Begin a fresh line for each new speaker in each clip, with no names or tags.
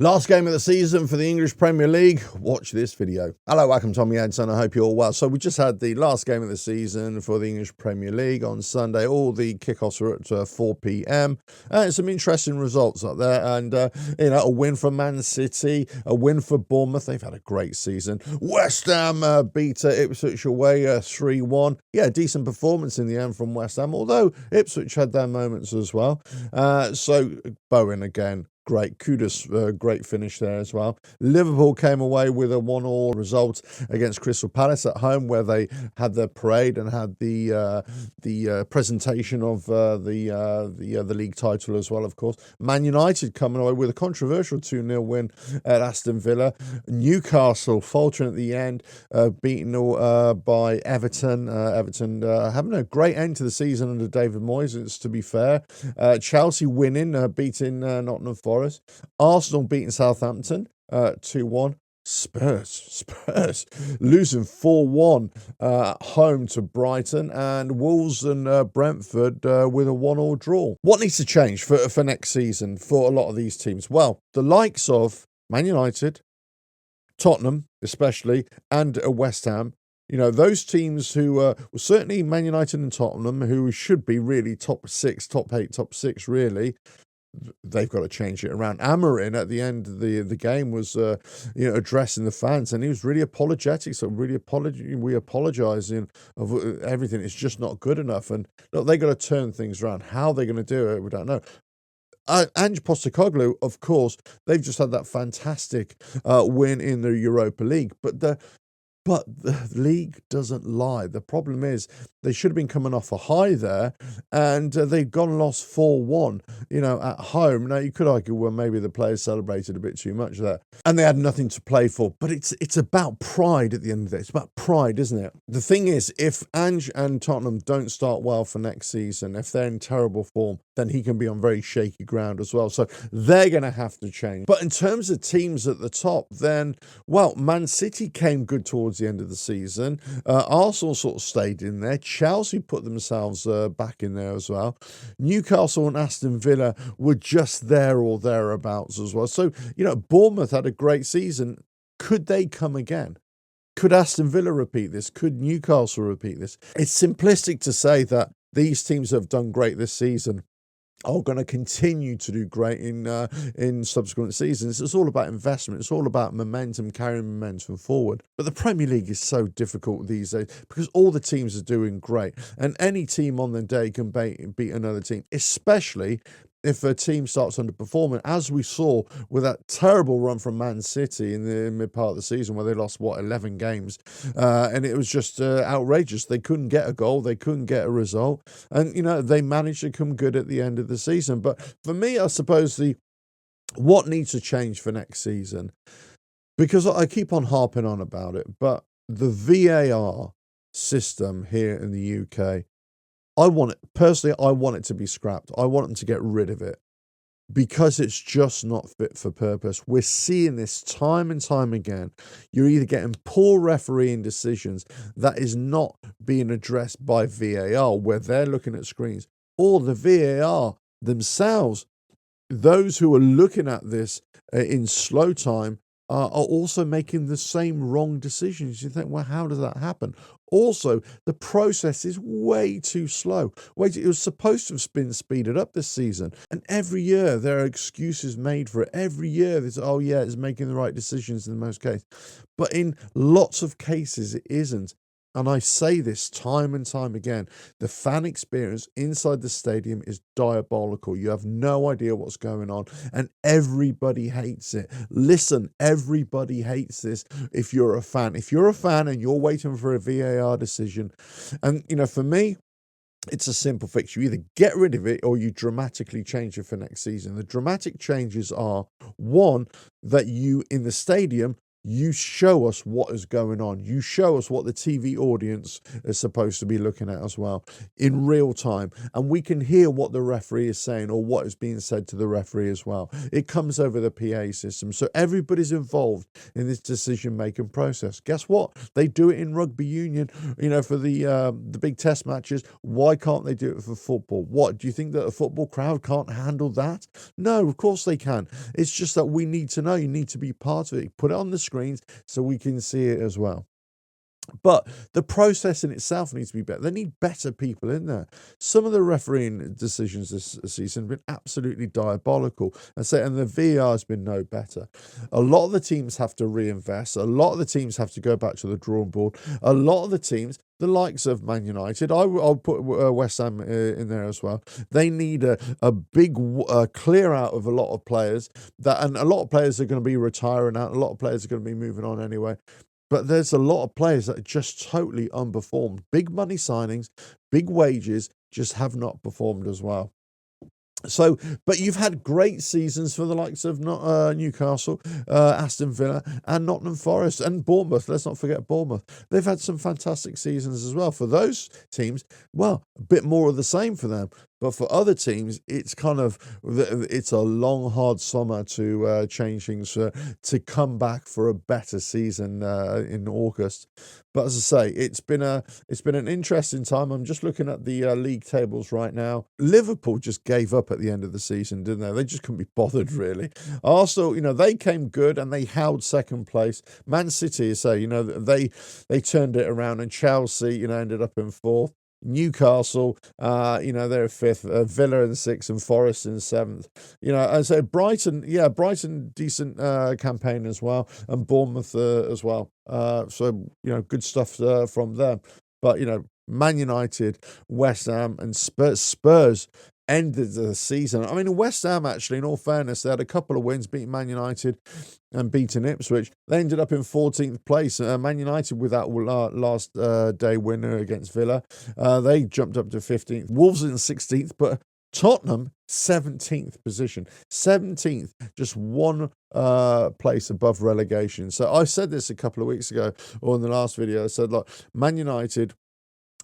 Last game of the season for the English Premier League. Watch this video. Hello, welcome Tommy Edson. I hope you're all well. So we just had the last game of the season for the English Premier League on Sunday. All the kickoffs were at 4 p.m. Some interesting results up there. And, a win for Man City, a win for Bournemouth. They've had a great season. West Ham beat Ipswich away 3-1. Yeah, decent performance in the end from West Ham, although Ipswich had their moments as well. So Bowen again. Great. Kudus, great finish there as well. Liverpool came away with a 1-1 result against Crystal Palace at home, where they had their parade and had the presentation of the league title as well, of course. Man United coming away with a controversial 2-0 win at Aston Villa. Newcastle faltering at the end, beaten by Everton. Everton having a great end to the season under David Moyes, to be fair. Chelsea winning, beating Nottingham Forest. Arsenal beating Southampton 2-1. Spurs losing 4-1 at home to Brighton, and Wolves and Brentford with a 1-1 draw. What needs to change for next season for a lot of these teams? Well, the likes of Man United, Tottenham especially, and West Ham. Those teams who well, certainly Man United and Tottenham, who should be really top 6, top 8, top 6, really. They've got to change it around. Amarin at the end of the game was, addressing the fans, and he was really apologetic. So we apologise of everything. It's just not good enough, and look, they got to turn things around. How they're going to do it, we don't know. Ange Postecoglou, of course, they've just had that fantastic win in the Europa League, but the league doesn't lie. The problem is they should have been coming off a high there, and they've gone and lost 4-1, at home. Now, you could argue, well, maybe the players celebrated a bit too much there, and they had nothing to play for. But it's about pride at the end of it. It's about pride, isn't it? The thing is, if Ange and Tottenham don't start well for next season, if they're in terrible form, then he can be on very shaky ground as well. So they're going to have to change. But in terms of teams at the top, then, well, Man City came good towards the end of the season. Arsenal sort of stayed in there. Chelsea put themselves back in there as well. Newcastle and Aston Villa were just there or thereabouts as well. So, Bournemouth had a great season. Could they come again? Could Aston Villa repeat this? Could Newcastle repeat this? It's simplistic to say that these teams have done great this season are going to continue to do great in subsequent seasons. It's all about investment. It's all about momentum, carrying momentum forward. But the Premier League is so difficult these days because all the teams are doing great, and any team on the day can beat another team, especially if a team starts underperforming, as we saw with that terrible run from Man City in the mid part of the season, where they lost 11 games, and it was just outrageous. They couldn't get a goal, they couldn't get a result, and they managed to come good at the end of the season. But for me, I suppose what needs to change for next season, because I keep on harping on about it, but the VAR system here in the UK, I want it to be scrapped. I want them to get rid of it because it's just not fit for purpose. We're seeing this time and time again. You're either getting poor refereeing decisions that is not being addressed by VAR, where they're looking at screens, or the VAR themselves, those who are looking at this in slow time, are also making the same wrong decisions. You think, well, how does that happen? Also, the process is way too slow. It was supposed to have been speeded up this season, and every year there are excuses made for it. Every year there's, it's making the right decisions in most cases. But in lots of cases, it isn't. And I say this time and time again, the fan experience inside the stadium is diabolical. You have no idea what's going on, and everybody hates it. Listen, everybody hates this if you're a fan. If you're a fan and you're waiting for a VAR decision, and, for me, it's a simple fix. You either get rid of it or you dramatically change it for next season. The dramatic changes are, one, that you, in the stadium, you show us what is going on. You show us what the TV audience is supposed to be looking at as well in real time. And we can hear what the referee is saying or what is being said to the referee as well. It comes over the PA system. So everybody's involved in this decision-making process. Guess what? They do it in rugby union, for the big test matches. Why can't they do it for football? What, do you think that a football crowd can't handle that? No, of course they can. It's just that we need to know. You need to be part of it. Put it on the screens so we can see it as well. But the process in itself needs to be better. They need better people in there. Some of the refereeing decisions this season have been absolutely diabolical. And the VAR has been no better. A lot of the teams have to reinvest. A lot of the teams have to go back to the drawing board. A lot of the teams, the likes of Man United, I'll put West Ham in there as well. They need a big clear out of a lot of players. And a lot of players are going to be retiring out. A lot of players are going to be moving on anyway. But there's a lot of players that are just totally unperformed. Big money signings, big wages, just have not performed as well. So, but you've had great seasons for the likes of Newcastle, Aston Villa, and Nottingham Forest, and Bournemouth. Let's not forget Bournemouth. They've had some fantastic seasons as well. For those teams, well, a bit more of the same for them. But for other teams, it's it's a long, hard summer to change things, to come back for a better season in August. But as I say, it's been an interesting time. I'm just looking at the league tables right now. Liverpool just gave up at the end of the season, didn't they? They just couldn't be bothered, really. Arsenal, they came good and they held second place. Man City, they turned it around, and Chelsea, ended up in fourth. Newcastle, they're fifth, Villa in sixth, and Forest in seventh. And so Brighton, decent campaign as well, and Bournemouth as well. So good stuff from them. But Man United, West Ham, and Spurs ended the season. I mean, West Ham, actually, in all fairness, they had a couple of wins, beating Man United and beating Ipswich. They ended up in 14th place. Man United, with that last day winner against Villa, they jumped up to 15th. Wolves in 16th, but Tottenham, 17th position. 17th, just one place above relegation. So I said this a couple of weeks ago, or in the last video. I said, look, Man United,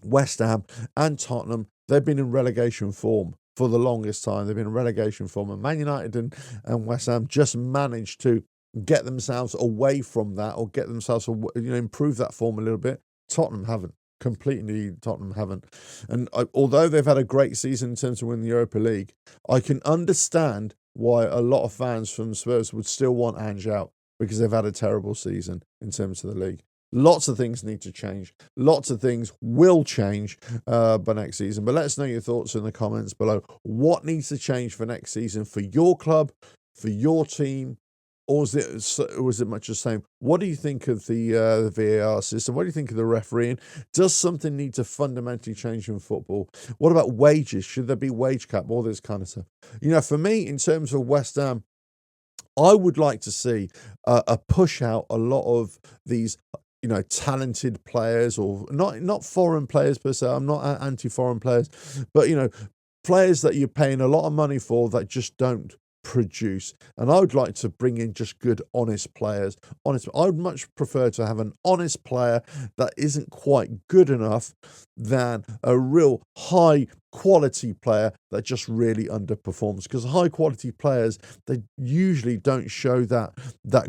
West Ham, and Tottenham, they've been in relegation form for the longest time. They've been in relegation form, and Man United and West Ham just managed to get themselves away from that, or get themselves, improve that form a little bit. Tottenham haven't. Tottenham haven't. And although they've had a great season in terms of winning the Europa League, I can understand why a lot of fans from Spurs would still want Ange out, because they've had a terrible season in terms of the league. Lots of things need to change. Lots of things will change by next season. But let us know your thoughts in the comments below. What needs to change for next season for your club, for your team? Or is it much the same? What do you think of the VAR system? What do you think of the refereeing? Does something need to fundamentally change in football? What about wages? Should there be wage cap? All this kind of stuff. For me, in terms of West Ham, I would like to see a push out a lot of these talented players, or not foreign players per se. I'm not anti-foreign players, but players that you're paying a lot of money for that just don't produce. And I would like to bring in just good, honest players. I would much prefer to have an honest player that isn't quite good enough than a real high quality player that just really underperforms, because high quality players, they usually don't show that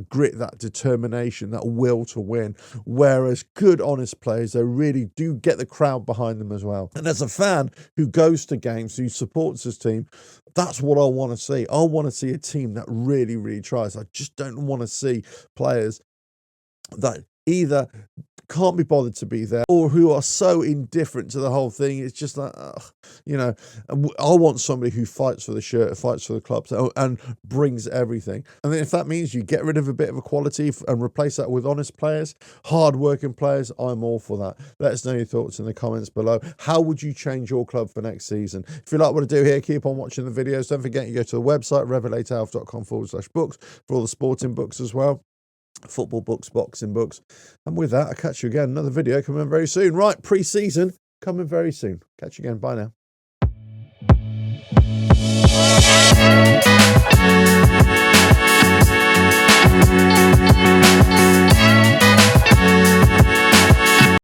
grit, that determination, that will to win, whereas good honest players, they really do get the crowd behind them as well. And as a fan who goes to games, who supports his team, that's what I want to see. I want to see a team that really, really tries. I just don't want to see players that either can't be bothered to be there, or who are so indifferent to the whole thing. It's just like, I want somebody who fights for the shirt, fights for the club, and brings everything. And then if that means you get rid of a bit of equality and replace that with honest players, hard-working players, I'm all for that. Let us know your thoughts in the comments below. How would you change your club for next season? If you like what I do here, keep on watching the videos. Don't forget, you go to the website, revelatealf.com/books, for all the sporting books as well. Football books, boxing books. And with that, I'll catch you again. Another video coming very soon. Right, pre-season coming very soon. Catch you again. Bye now.